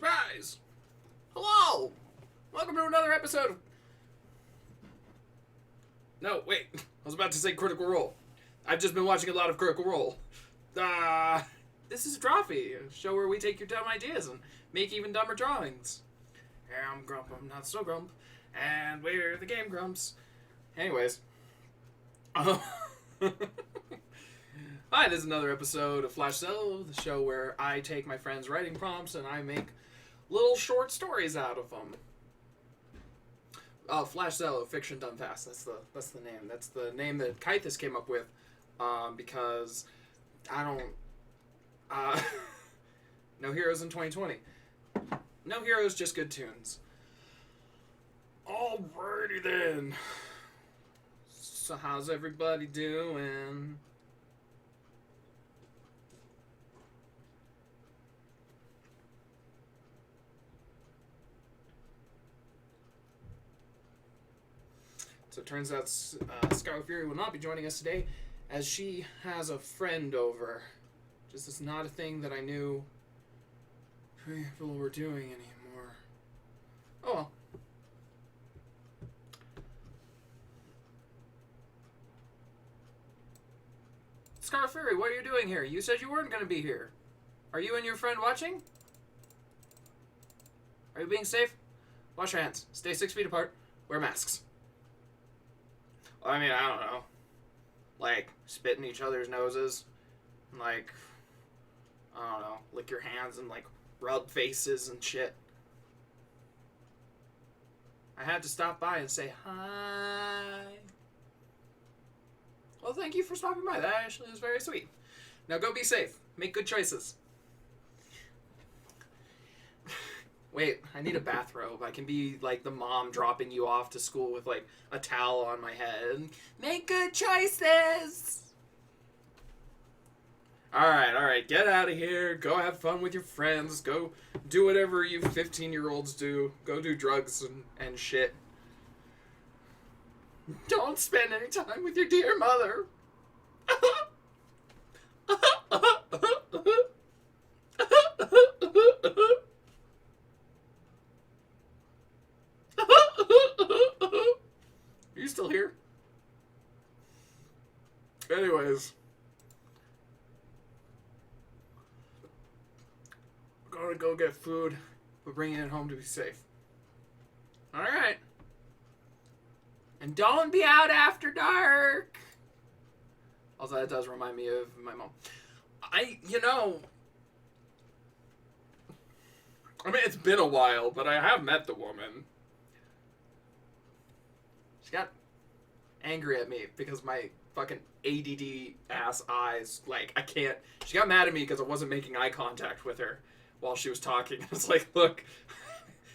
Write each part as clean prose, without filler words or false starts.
Surprise! Hello! Welcome to another episode of... No, wait. I was about to say Critical Role. I've just been watching a lot of Critical Role. This is Drawfee, a show where we take your dumb ideas and make even dumber drawings. I'm Grump, I'm not so Grump, and we're the Game Grumps. Anyways. Hi, this is another episode of Flash Zellow, the show where I take my friends' writing prompts and I make little short stories out of them. Flash Zellow, fiction done fast. That's the name. That's the name that Kythus came up with, because I don't. No heroes in 2020. No heroes, just good tunes. Alrighty then. So how's everybody doing? So it turns out Scarlet Fury will not be joining us today, as she has a friend over. Just is not a thing that I knew people were doing anymore. Oh well. Scarlet Fury, what are you doing here? You said you weren't going to be here. Are you and your friend watching? Are you being safe? Wash your hands. Stay 6 feet apart. Wear masks. I mean, I don't know. Like, spit in each other's noses. Like, I don't know. Lick your hands and, like, rub faces and shit. I had to stop by and say hi. Well, thank you for stopping by. That actually was very sweet. Now go be safe. Make good choices. Wait, I need a bathrobe. I can be, like, the mom dropping you off to school with, like, a towel on my head. Make good choices! Alright. Get out of here. Go have fun with your friends. Go do whatever you 15-year-olds do. Go do drugs and shit. Don't spend any time with your dear mother. Are you still here? Anyways. We're gonna go get food. We're bringing it home to be safe. Alright. And don't be out after dark. Also, that does remind me of my mom. I mean, it's been a while, but I have met the woman. She got angry at me because my fucking ADD ass eyes, like, I can't. She got mad at me because I wasn't making eye contact with her while she was talking. It's like, look,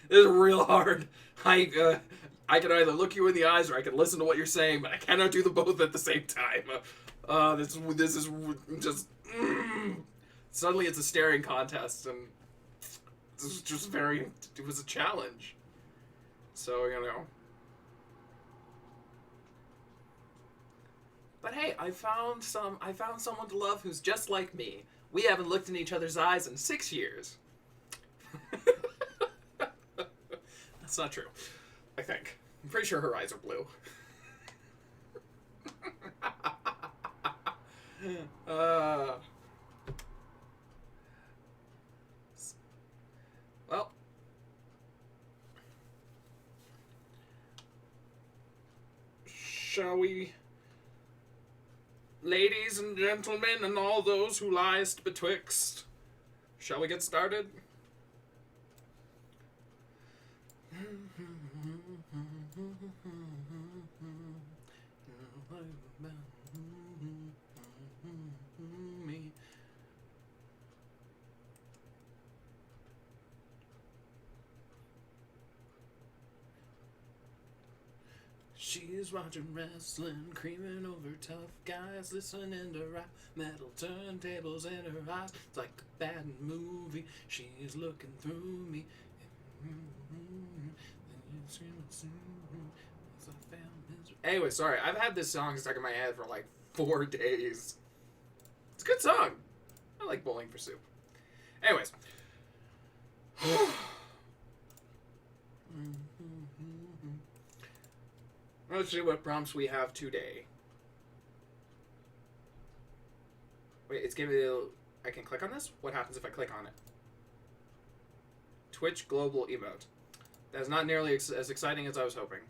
this is real hard. I can either look you in the eyes or I can listen to what you're saying, but I cannot do the both at the same time. This is just... Suddenly it's a staring contest, and this was just it was a challenge. So, But hey, I found someone to love who's just like me. We haven't looked in each other's eyes in 6 years. That's not true. I think. I'm pretty sure her eyes are blue. Well. Shall we? Ladies and gentlemen and all those who liest betwixt. Shall we get started? She's watching wrestling, creaming over tough guys, listening to rap metal turntables in her eyes. It's like a bad movie. She's looking through me. Anyway, sorry. I've had this song stuck in my head for like 4 days. It's a good song. I like Bowling for Soup. Anyways. Let's see what prompts we have today. Wait, it's giving me. I can click on this? What happens if I click on it? Twitch global emote. That is not nearly as exciting as I was hoping.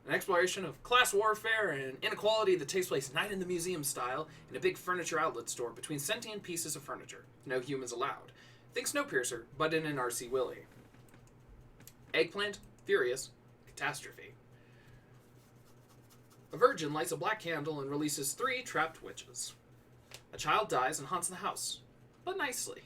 An exploration of class warfare and inequality that takes place night in the museum style in a big furniture outlet store between sentient pieces of furniture. No humans allowed. Think Snowpiercer, but in an RC Willy. Eggplant, furious, catastrophe. A virgin lights a black candle and releases 3 trapped witches. A child dies and haunts the house, but nicely.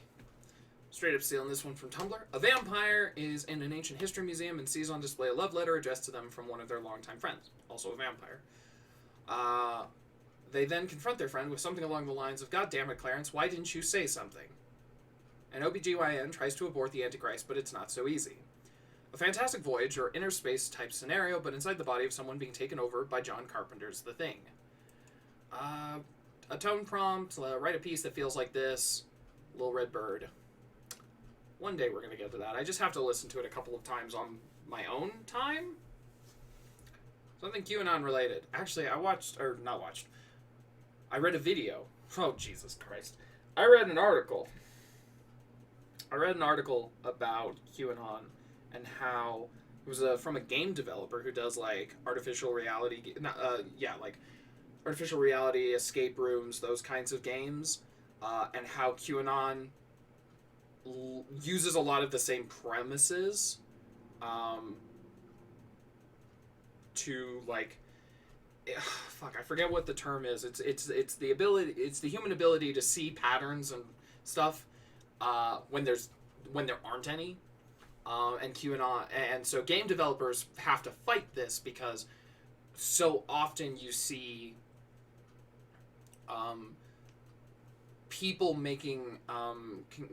Straight up stealing this one from Tumblr. A vampire is in an ancient history museum and sees on display a love letter addressed to them from one of their longtime friends, also a vampire. They then confront their friend with something along the lines of, "God damn it, Clarence, why didn't you say something?" An OBGYN tries to abort the Antichrist, but it's not so easy. A fantastic voyage or inner space type scenario, but inside the body of someone being taken over by John Carpenter's The Thing. A tone prompt, write a piece that feels like this. Little Red Bird. One day we're going to get to that. I just have to listen to it a couple of times on my own time. Something QAnon related. Actually, I read a video. Oh, Jesus Christ. I read an article about QAnon and how it was from a game developer who does like artificial reality, artificial reality escape rooms, those kinds of games, and how QAnon uses a lot of the same premises to like I forget what the term is. It's the ability, it's the human ability to see patterns and stuff when there aren't any, and QAnon, and so game developers have to fight this because so often you see people making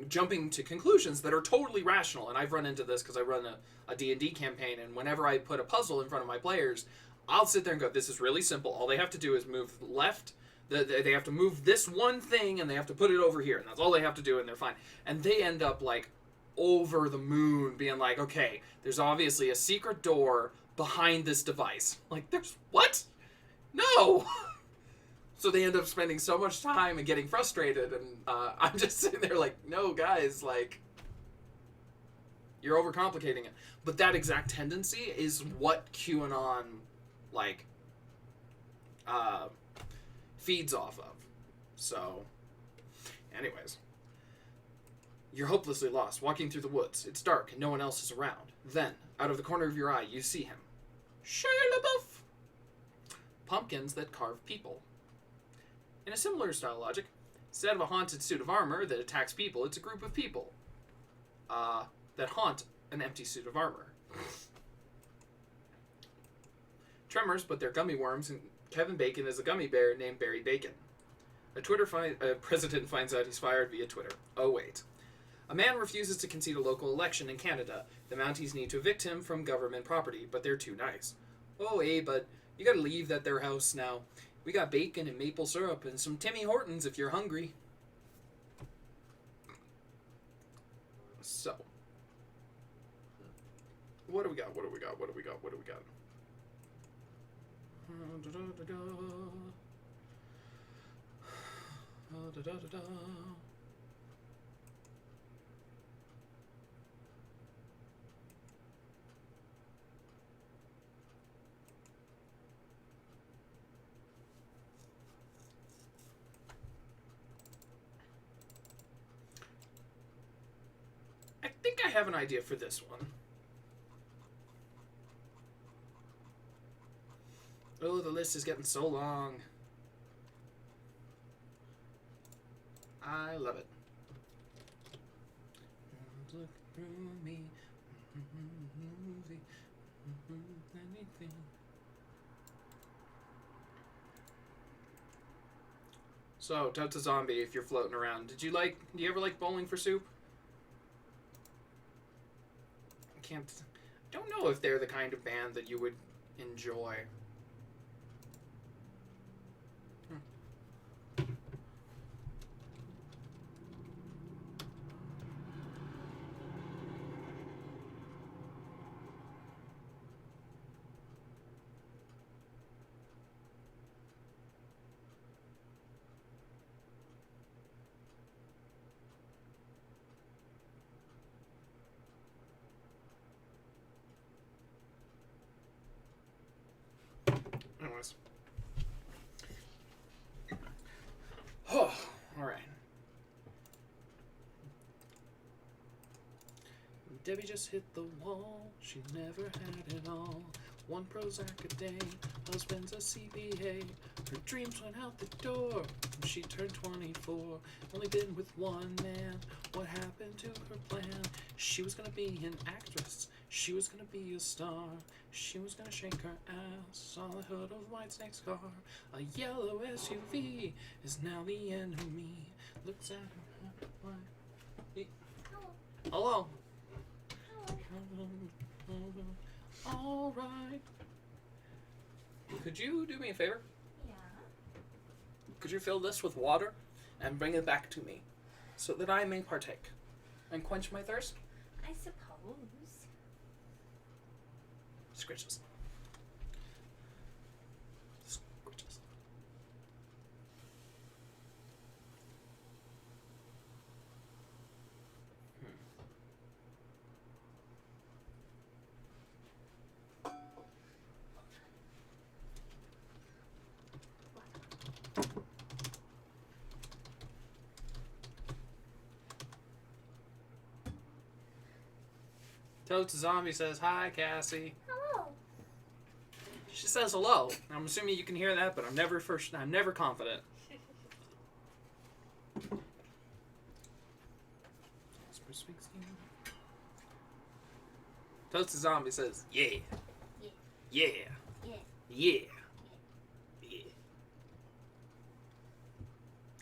jumping to conclusions that are totally rational. And I've run into this because I run a D&D campaign, and whenever I put a puzzle in front of my players, I'll sit there and go, this is really simple. All they have to do is move left. They have to move this one thing, and they have to put it over here, and that's all they have to do, and they're fine. And they end up like over the moon being like, okay, there's obviously a secret door behind this device. Like, there's what? No! So they end up spending so much time and getting frustrated, and I'm just sitting there like, no, guys, like, you're overcomplicating it. But that exact tendency is what QAnon, like, feeds off of. So, anyways. You're hopelessly lost, walking through the woods. It's dark, and no one else is around. Then, out of the corner of your eye, you see him. Shia LaBeouf! Pumpkins that carve people. In a similar style logic, instead of a haunted suit of armor that attacks people, it's a group of people that haunt an empty suit of armor. Tremors, but they're gummy worms, and Kevin Bacon is a gummy bear named Barry Bacon. A president finds out he's fired via Twitter. Oh, wait. A man refuses to concede a local election in Canada. The Mounties need to evict him from government property, but they're too nice. Oh, hey, bud, you gotta leave that there house now. We got bacon and maple syrup and some Timmy Hortons if you're hungry. So, what do we got? I think I have an idea for this one. Oh, the list is getting so long. I love it. Look through me. Anything. So, Totes a Zombie, if you're floating around, do you ever like Bowling for Soup? I don't know if they're the kind of band that you would enjoy. Debbie just hit the wall. She never had it all. 1 Prozac a day, husband's a CPA. Her dreams went out the door when she turned 24. Only been with one man. What happened to her plan? She was gonna be an actress. She was gonna be a star. She was gonna shake her ass on the hood of Whitesnake's car. A yellow SUV is now the enemy. Looks at her. Hello. All right. Could you do me a favor? Yeah. Could you fill this with water and bring it back to me so that I may partake and quench my thirst? I suppose. Scritches. Scritches. Toad's Zombie says, "Hi, Cassie." Hello. She says hello. I'm assuming you can hear that, but I'm never confident. Toad's Zombie says, "Yeah. Yeah. Yeah. Yeah. Yeah. Yeah.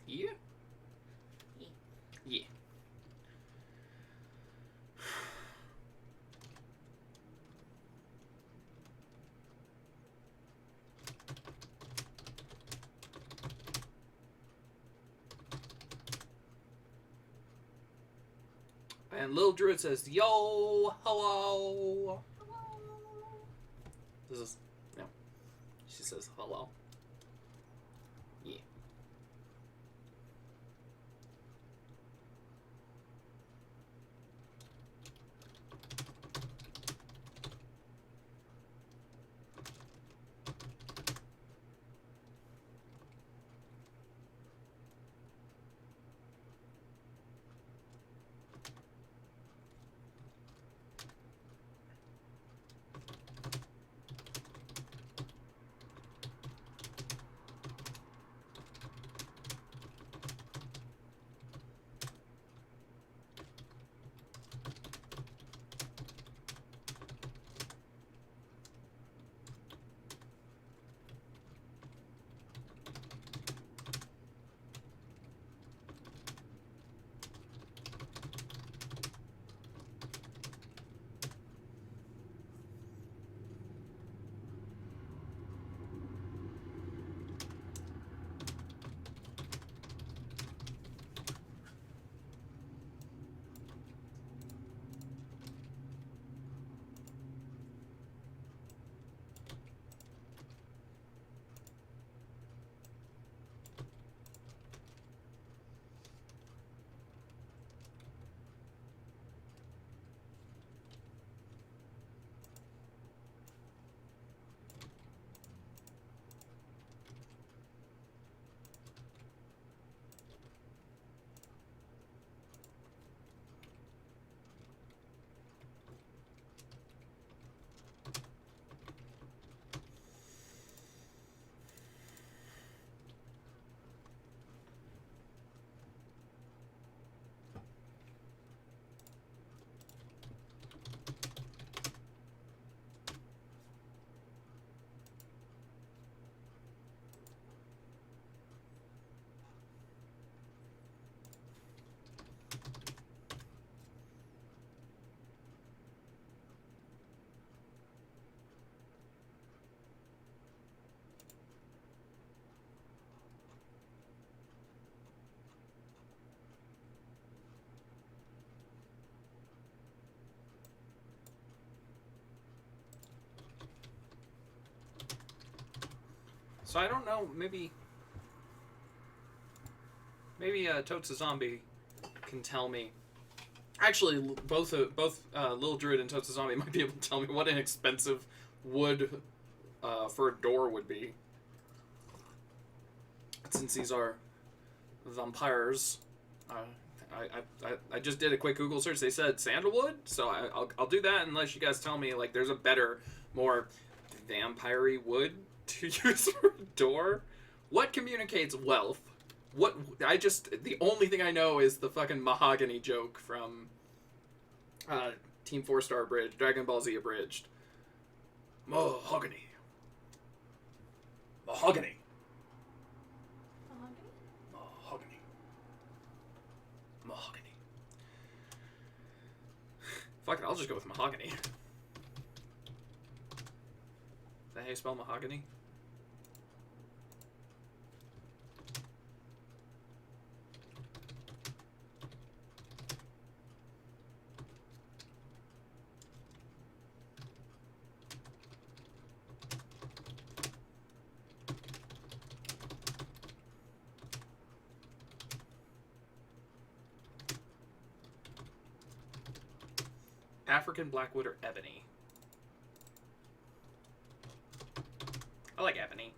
Yeah. Yeah. Yeah. And Lil Druid says, "Yo, hello." Hello. This is, no. She says hello. Yeah. So I don't know, maybe Totes a Zombie can tell me. Actually, both Lil Druid and Totes a Zombie might be able to tell me what an expensive wood for a door would be. Since these are vampires. I just did a quick Google search. They said sandalwood, so I'll do that unless you guys tell me like there's a better, more vampire-y wood to use for a door. What communicates wealth? What the only thing I know is the fucking mahogany joke from Team 4-Star Bridge, Dragon Ball Z Abridged. Mahogany. Mahogany. Mahogany? Mahogany. Mahogany. Fuck it, I'll just go with mahogany. Is that how you spell mahogany? African blackwood or ebony? I like ebony.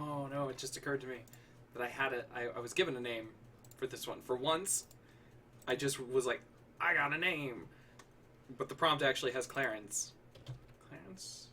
Oh no, it just occurred to me that I was given a name for this one. For once, I just was like, I got a name. But the prompt actually has Clarence. Clarence?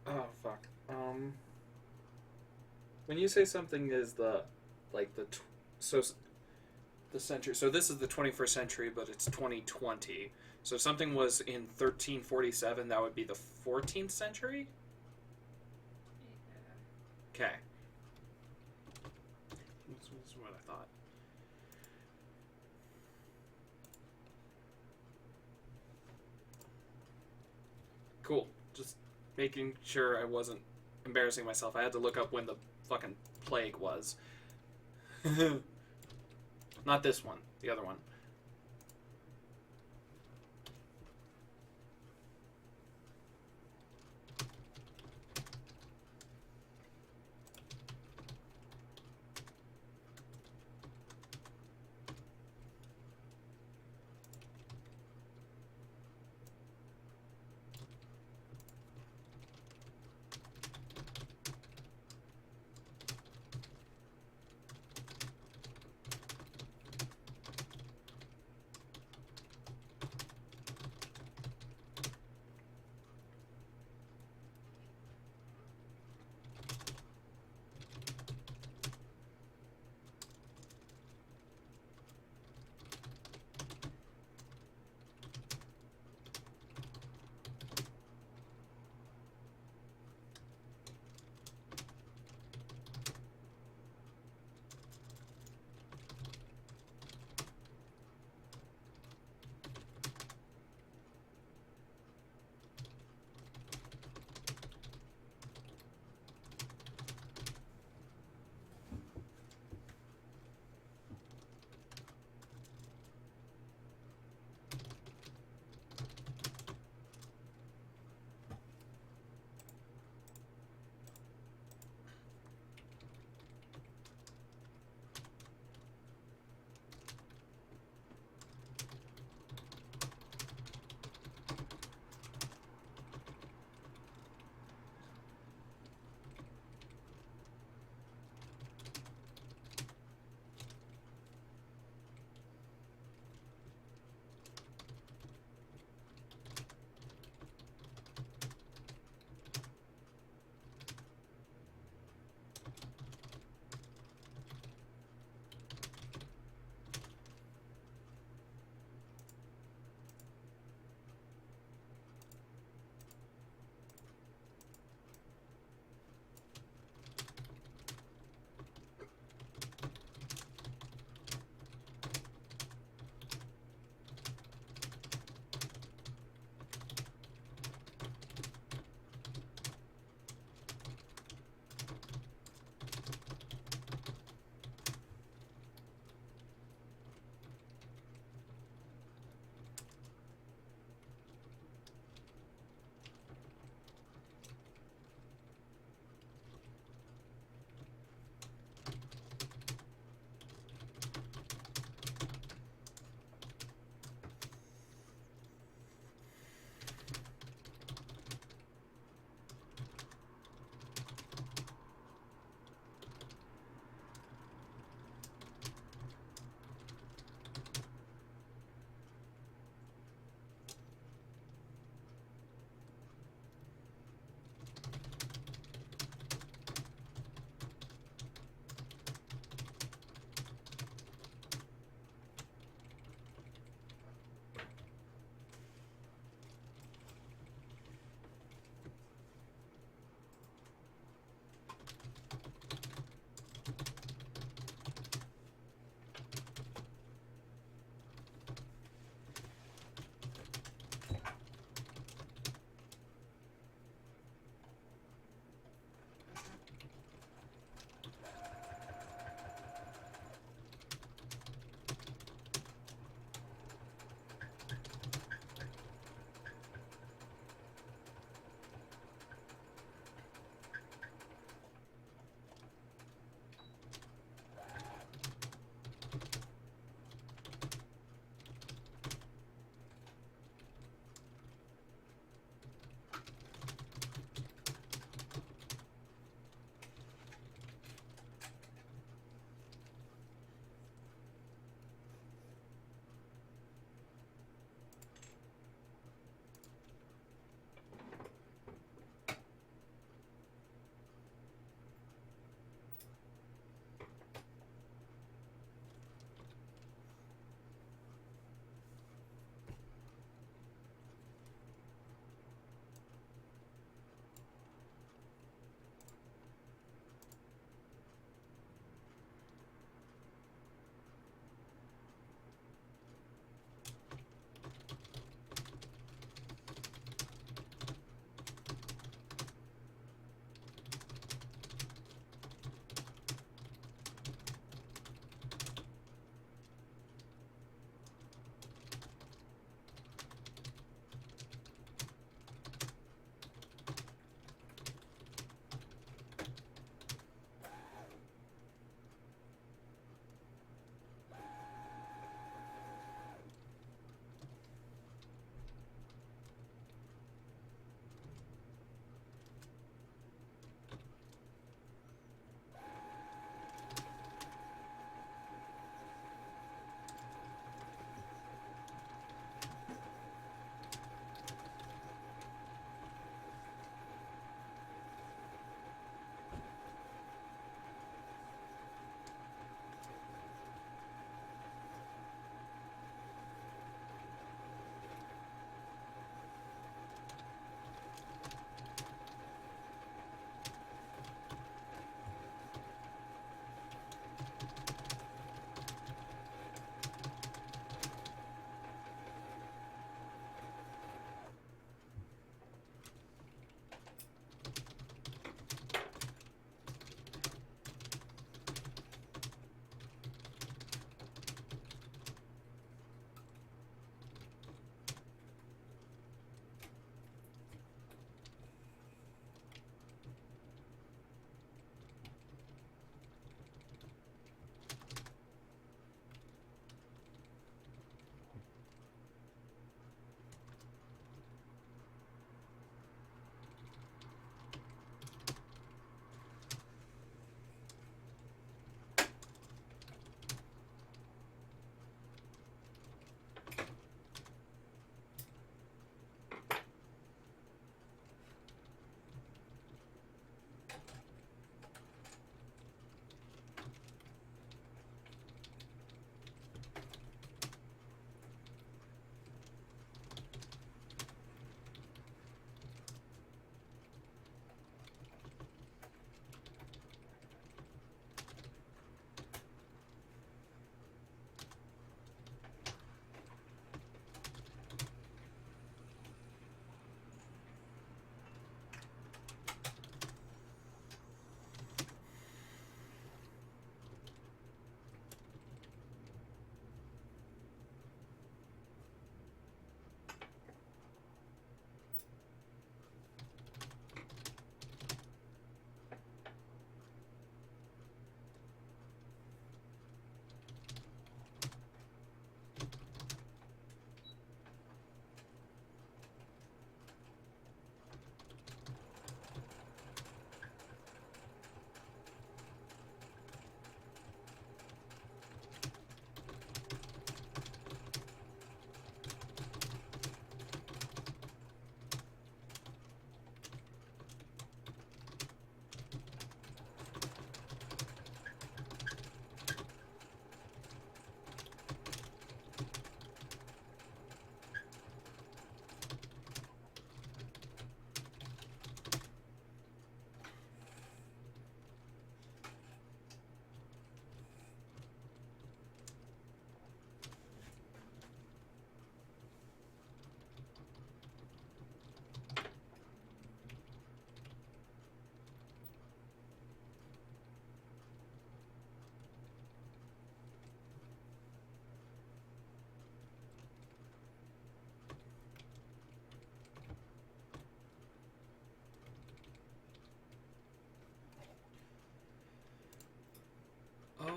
Oh fuck. When you say something is the so the century. So this is the 21st century, but it's 2020. So if something was in 1347, that would be the 14th century. Okay. That's what I thought. Cool. Just making sure I wasn't embarrassing myself. I had to look up when the fucking plague was. Not this one. The other one.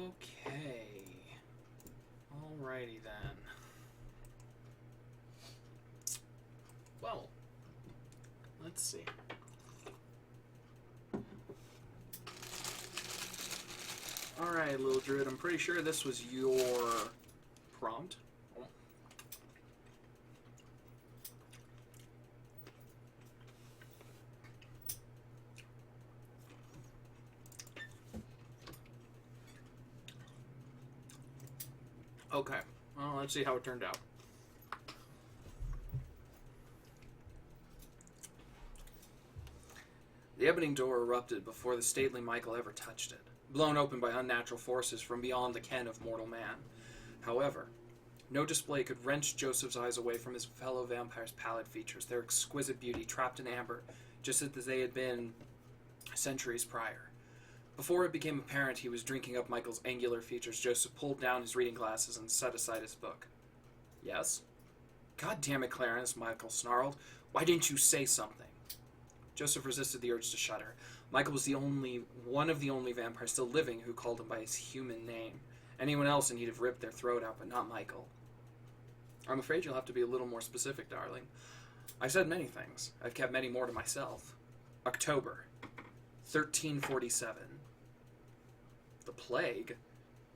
Okay. Alrighty then. Well, let's see. Alright, little druid, I'm pretty sure this was your prompt. Okay, well, let's see how it turned out. The ebony door erupted before the stately Michael ever touched it, blown open by unnatural forces from beyond the ken of mortal man. However, no display could wrench Joseph's eyes away from his fellow vampires' pallid features, their exquisite beauty trapped in amber, just as they had been centuries prior. Before it became apparent he was drinking up Michael's angular features, Joseph pulled down his reading glasses and set aside his book. Yes? God damn it, Clarence, Michael snarled. Why didn't you say something? Joseph resisted the urge to shudder. Michael was one of the only vampires still living who called him by his human name. Anyone else and he'd have ripped their throat out, but not Michael. I'm afraid you'll have to be a little more specific, darling. I've said many things. I've kept many more to myself. October 1347. The plague?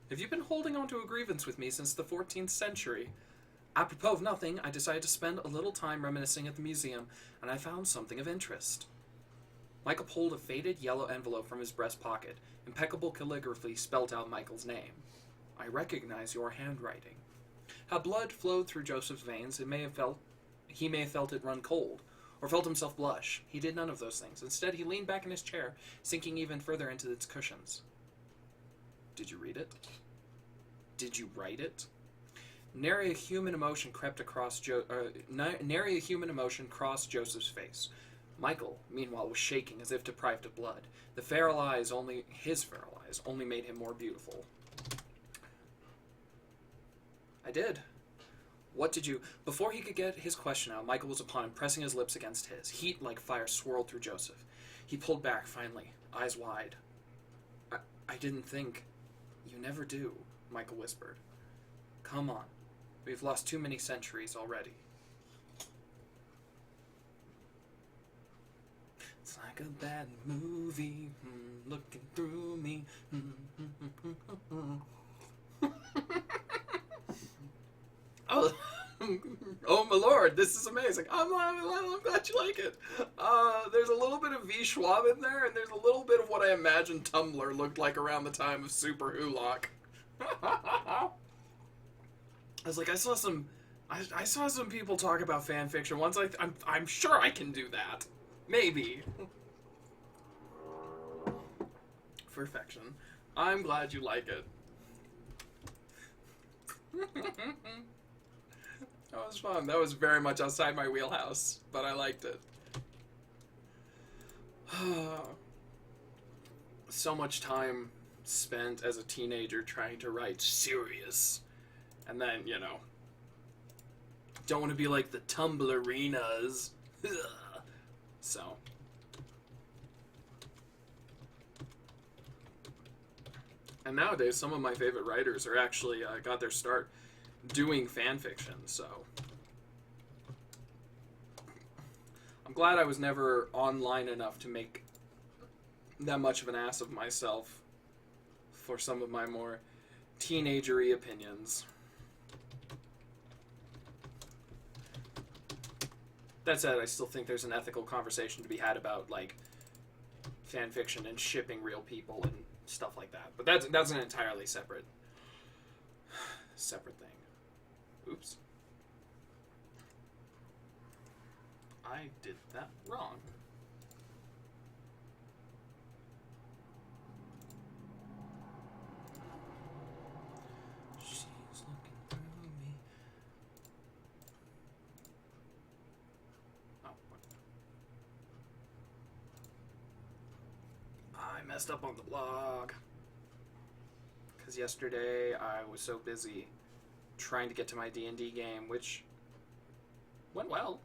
Have you been holding on to a grievance with me since the 14th century? Apropos of nothing, I decided to spend a little time reminiscing at the museum, and I found something of interest. Michael pulled a faded yellow envelope from his breast pocket. Impeccable calligraphy spelt out Michael's name. I recognize your handwriting. How blood flowed through Joseph's veins, he may have felt it run cold, or felt himself blush. He did none of those things. Instead, he leaned back in his chair, sinking even further into its cushions. Did you read it? Did you write it? Nary a human emotion crossed Joseph's face. Michael, meanwhile, was shaking as if deprived of blood. His feral eyes only made him more beautiful. I did. What did you... Before he could get his question out, Michael was upon him, pressing his lips against his. Heat like fire swirled through Joseph. He pulled back, finally, eyes wide. I didn't think... You never do, Michael whispered. Come on. We've lost too many centuries already. It's like a bad movie, looking through me. Oh, oh my lord, this is amazing. I'm glad you like it. There's a little bit of V. Schwab in there, and there's a little bit of what I imagine Tumblr looked like around the time of Super Hulock. I was like, I saw some people talk about fan fiction once. I'm sure I can do that. Maybe. Perfection. I'm glad you like it. That was fun. That was very much outside my wheelhouse, but I liked it. So much time spent as a teenager trying to write serious. And then, you know, don't want to be like the Tumblrinas. So. And nowadays, some of my favorite writers are actually got their start doing fan fiction, so. I'm glad I was never online enough to make that much of an ass of myself for some of my more teenagery opinions. That said, I still think there's an ethical conversation to be had about, like, fan fiction and shipping real people and stuff like that. But that's an entirely separate thing. Oops. I did that wrong. She's looking through me. Oh, what? I messed up on the blog. Because yesterday I was so busy trying to get to my D&D game, which went well.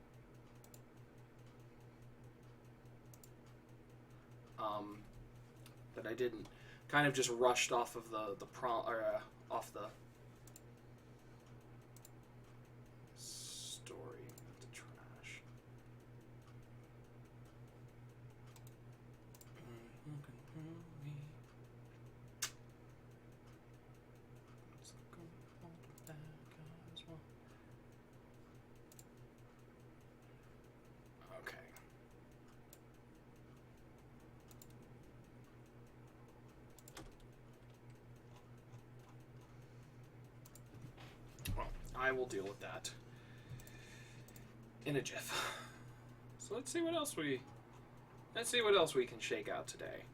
That I didn't kind of just rushed off of the prom or off the story. The trash. Okay. Well, I will deal with that in a jiff. So let's see what else we can shake out today.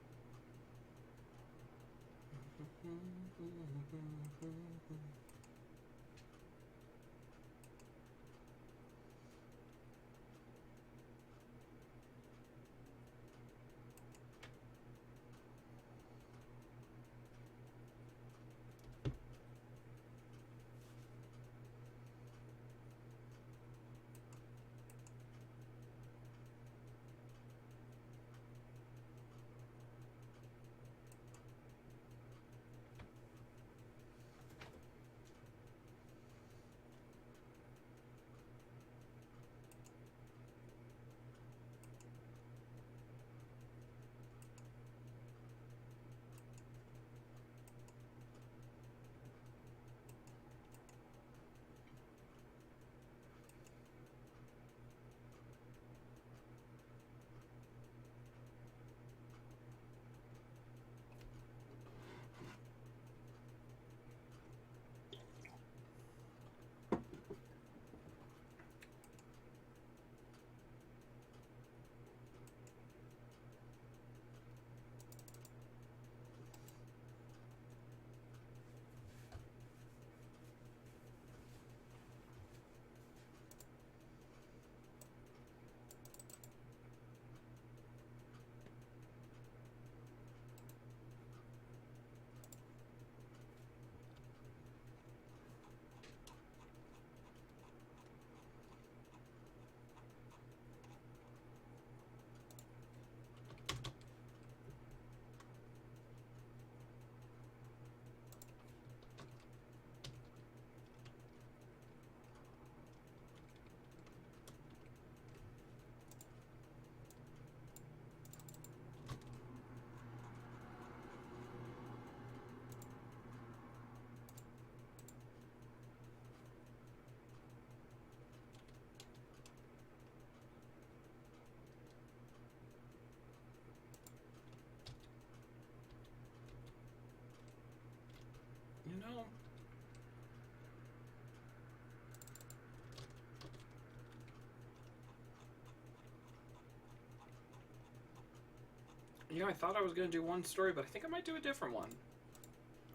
You know, I thought I was going to do one story, but I think I might do a different one.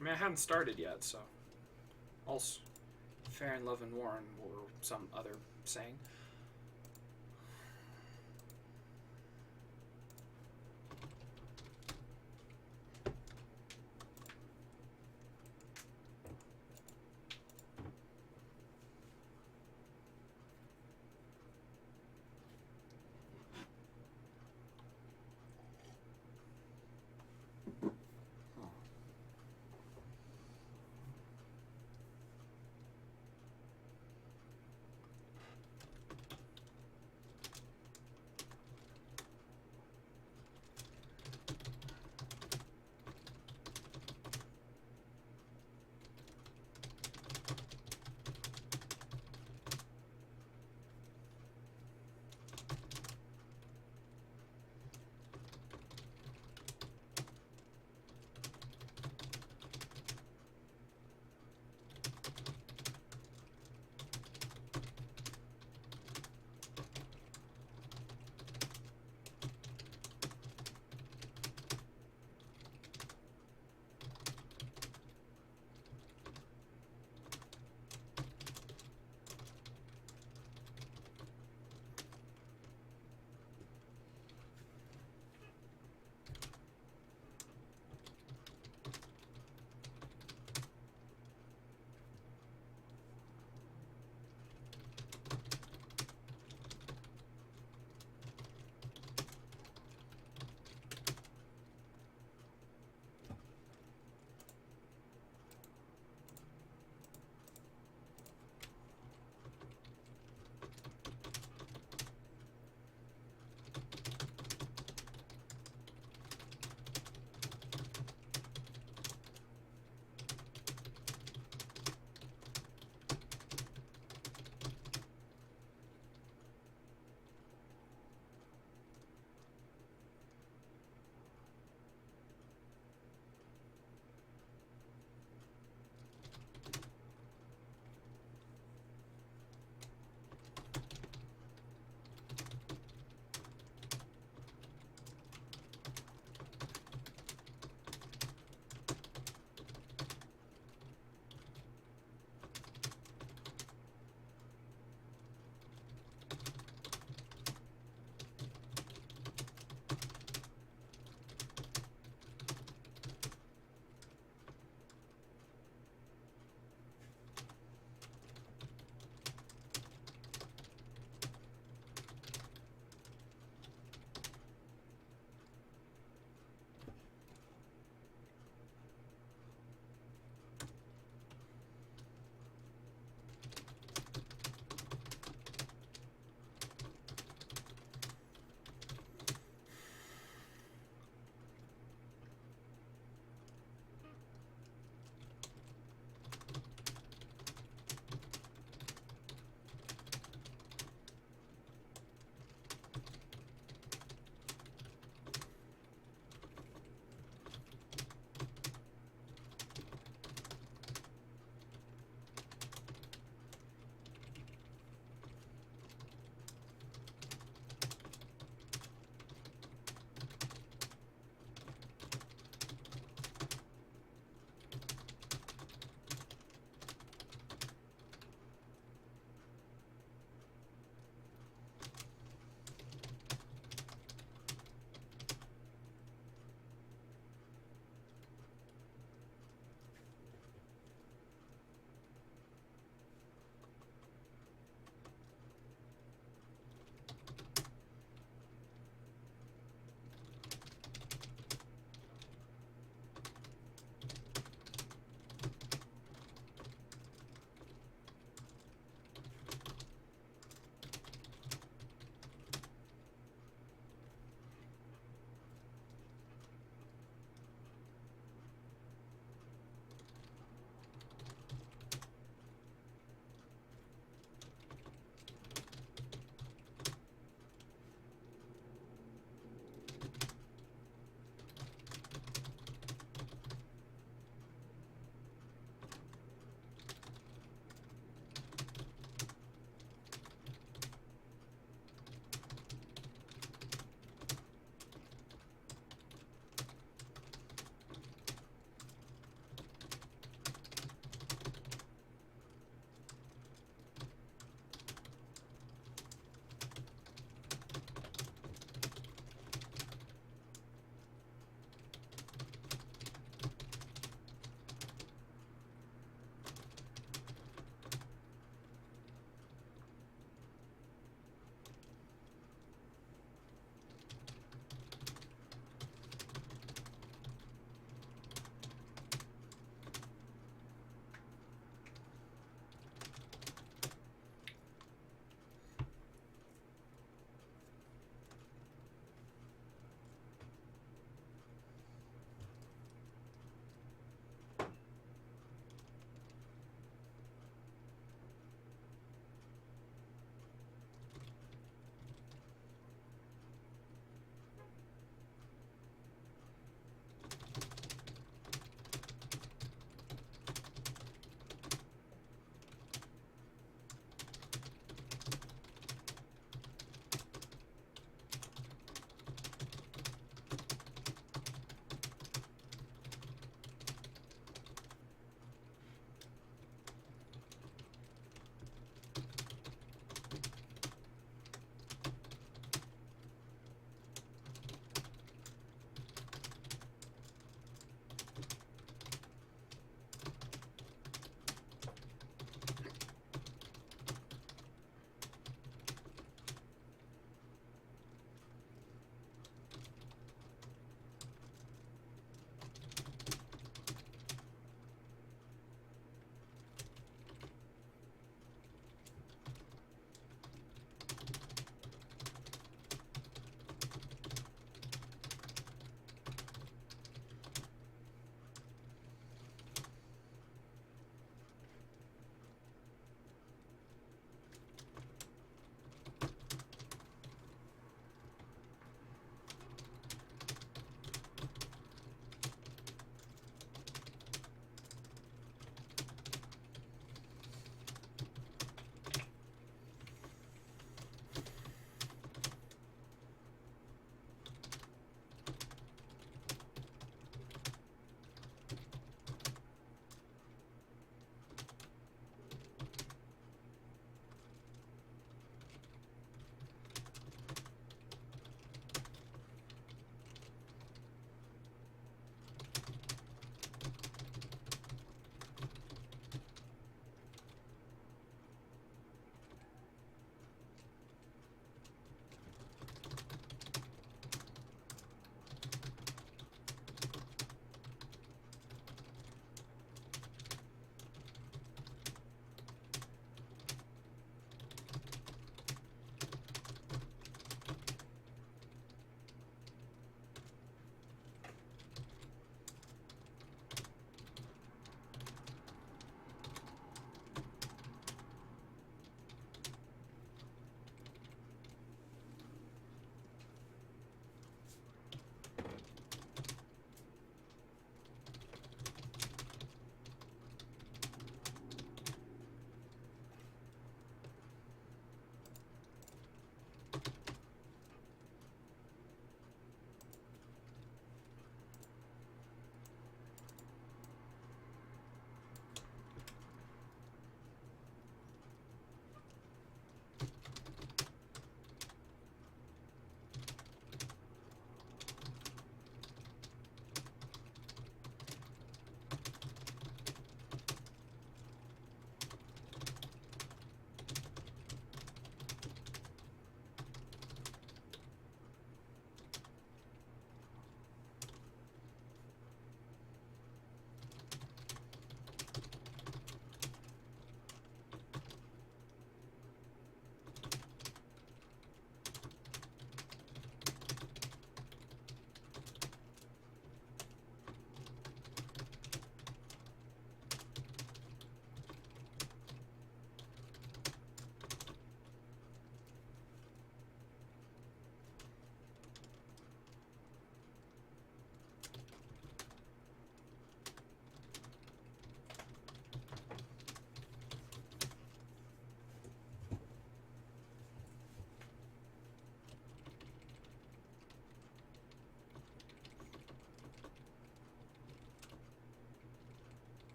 I mean, I haven't started yet, so. Also, Fair and Love and Warren, or some other saying.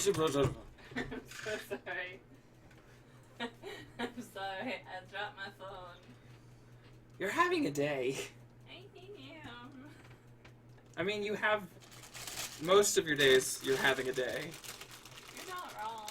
I'm so sorry. I'm sorry. I dropped my phone. You're having a day. I am. I mean, you have most of your days. You're having a day. You're not wrong.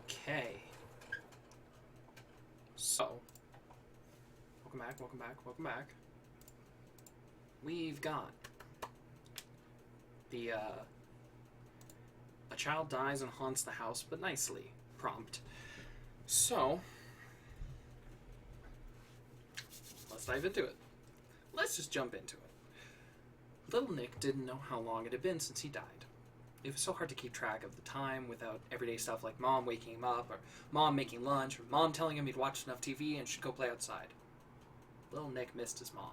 Okay. So, welcome back, welcome back, welcome back. We've got the, a child dies and haunts the house, but nicely prompt. So, let's dive into it. Let's just jump into it. Little Nick didn't know how long it had been since he died. It was so hard to keep track of the time without everyday stuff like Mom waking him up, or Mom making lunch, or Mom telling him he'd watched enough TV and should go play outside. Little Nick missed his mom.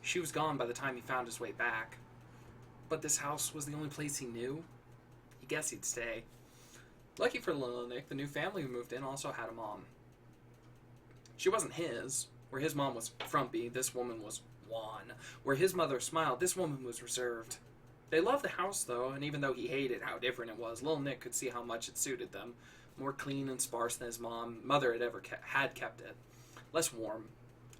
She was gone by the time he found his way back. But this house was the only place he knew. He guessed he'd stay. Lucky for little Nick, the new family who moved in also had a mom. She wasn't his. Where his mom was frumpy, this woman was wan. Where his mother smiled, this woman was reserved. They loved the house, though, and even though he hated how different it was, little Nick could see how much it suited them. More clean and sparse than his mother had ever kept it. Less warm.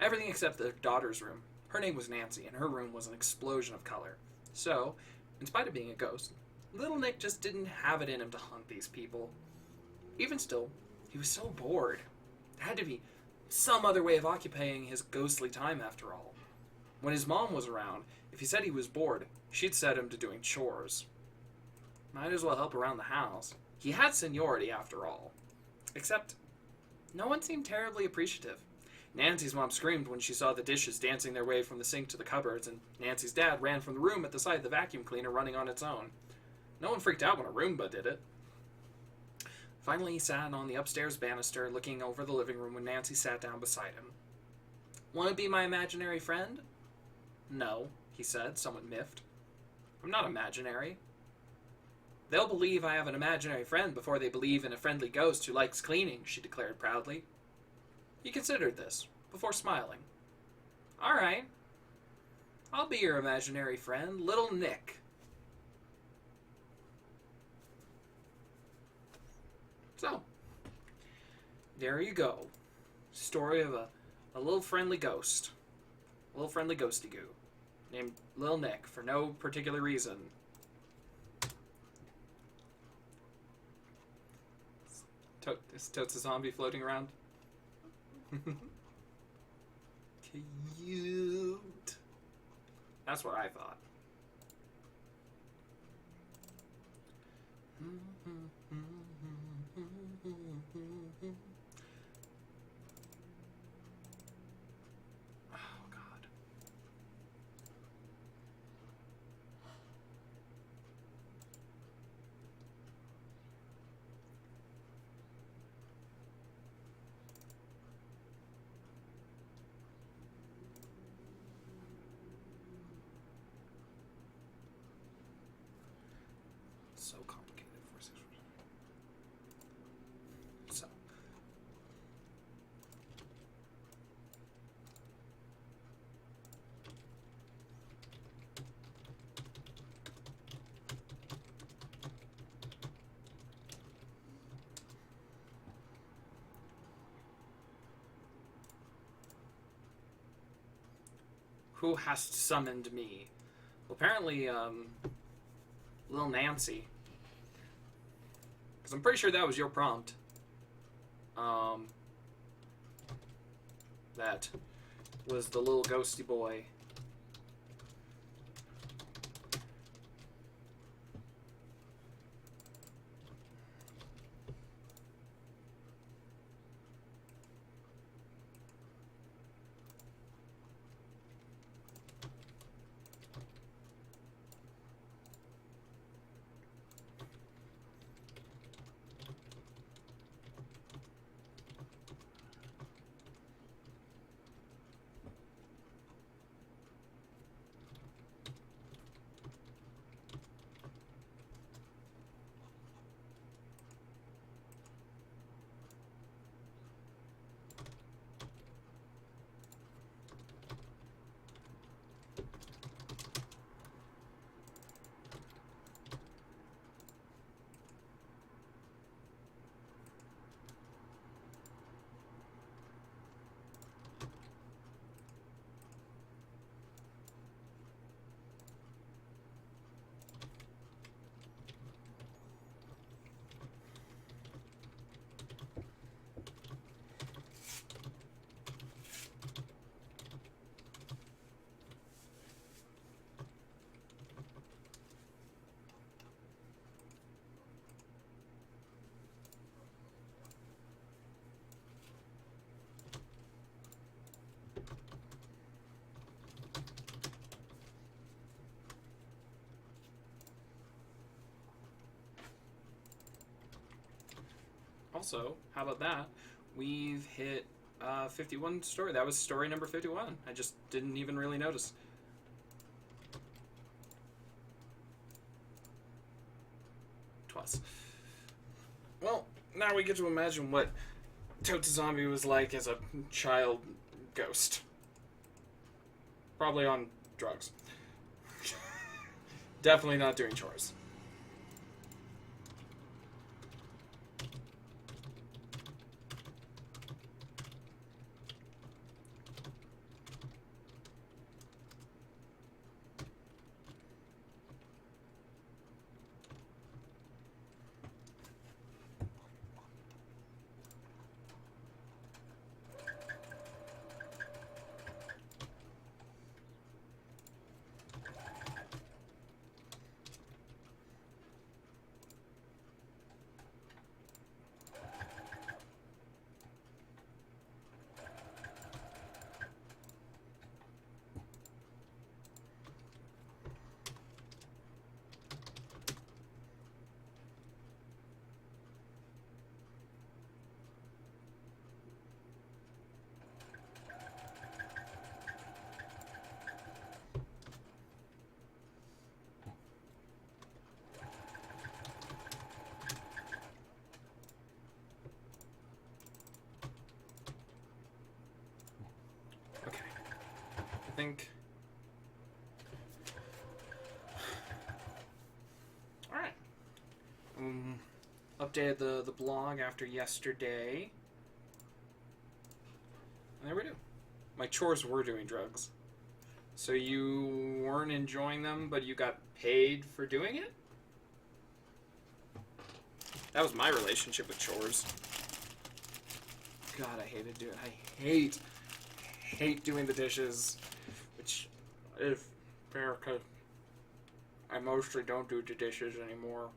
Everything except the daughter's room. Her name was Nancy, and her room was an explosion of color. So, in spite of being a ghost, little Nick just didn't have it in him to hunt these people. Even still, he was so bored. There had to be some other way of occupying his ghostly time after all. When his mom was around, if he said he was bored, she'd set him to doing chores. Might as well help around the house. He had seniority after all. Except, no one seemed terribly appreciative. Nancy's mom screamed when she saw the dishes dancing their way from the sink to the cupboards, and Nancy's dad ran from the room at the sight of the vacuum cleaner running on its own. No one freaked out when a Roomba did it. Finally, he sat on the upstairs banister looking over the living room when Nancy sat down beside him. "Want to be my imaginary friend?" "No," he said, somewhat miffed. "I'm not imaginary." "They'll believe I have an imaginary friend before they believe in a friendly ghost who likes cleaning," she declared proudly. He considered this, before smiling. "All right. I'll be your imaginary friend, Little Nick." So, there you go. Story of a little friendly ghost. A little friendly ghosty-goo. Named Lil Nick for no particular reason. Is Totes a zombie floating around? Cute. That's what I thought. Oh, God. So complicated for 6. So. Who has summoned me? Well, apparently, Lil Nancy. Because I'm pretty sure that was your prompt. That was the little ghosty boy. Also, how about that? We've hit 51 story. That was story number 51. I just didn't even really notice. Twas. Well, now we get to imagine what Totes Zombie was like as a child ghost. Probably on drugs. Definitely not doing chores. Think. Alright. Updated the blog after yesterday. And there we do. My chores were doing drugs. So you weren't enjoying them, but you got paid for doing it? That was my relationship with chores. God, I hate doing the dishes. Which is fair, because I mostly don't do the dishes anymore.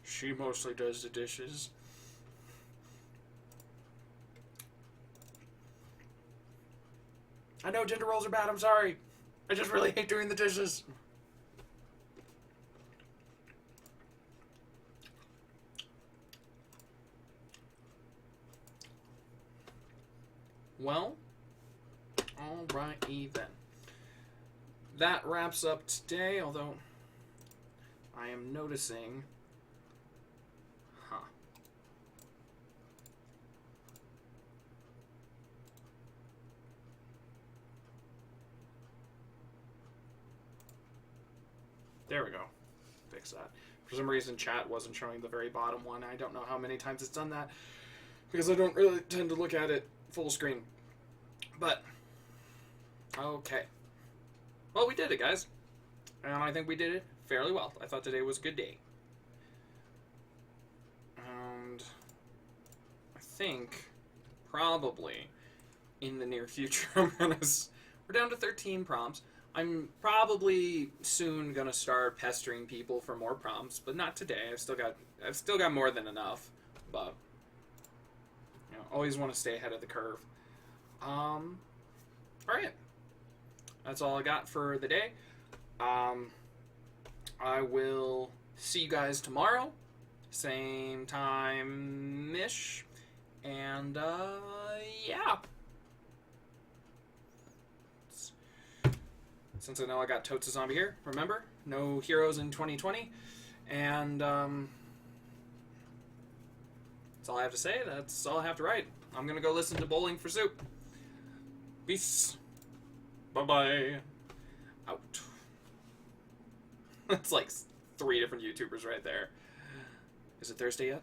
She mostly does the dishes. I know gender roles are bad, I'm sorry. I just really hate doing the dishes. Well, alrighty then. That wraps up today, although I am noticing... There we go. Fix that. For some reason, chat wasn't showing the very bottom one. I don't know how many times it's done that, because I don't really tend to look at it full screen. But, okay. Well, we did it, guys. And I think we did it fairly well. I thought today was a good day. And I think, probably, in the near future, we're down to 13 prompts. I'm probably soon gonna start pestering people for more prompts, but not today. I've still got more than enough, but always want to stay ahead of the curve. All right, that's all I got for the day. I will see you guys tomorrow, same time-ish, and yeah. Since I know I got Totes a Zombie here, remember, no heroes in 2020, and that's all I have to say. That's all I have to write. I'm gonna go listen to Bowling for Soup. Peace. Bye-bye. Out. That's like 3 different YouTubers right there. Is it Thursday yet?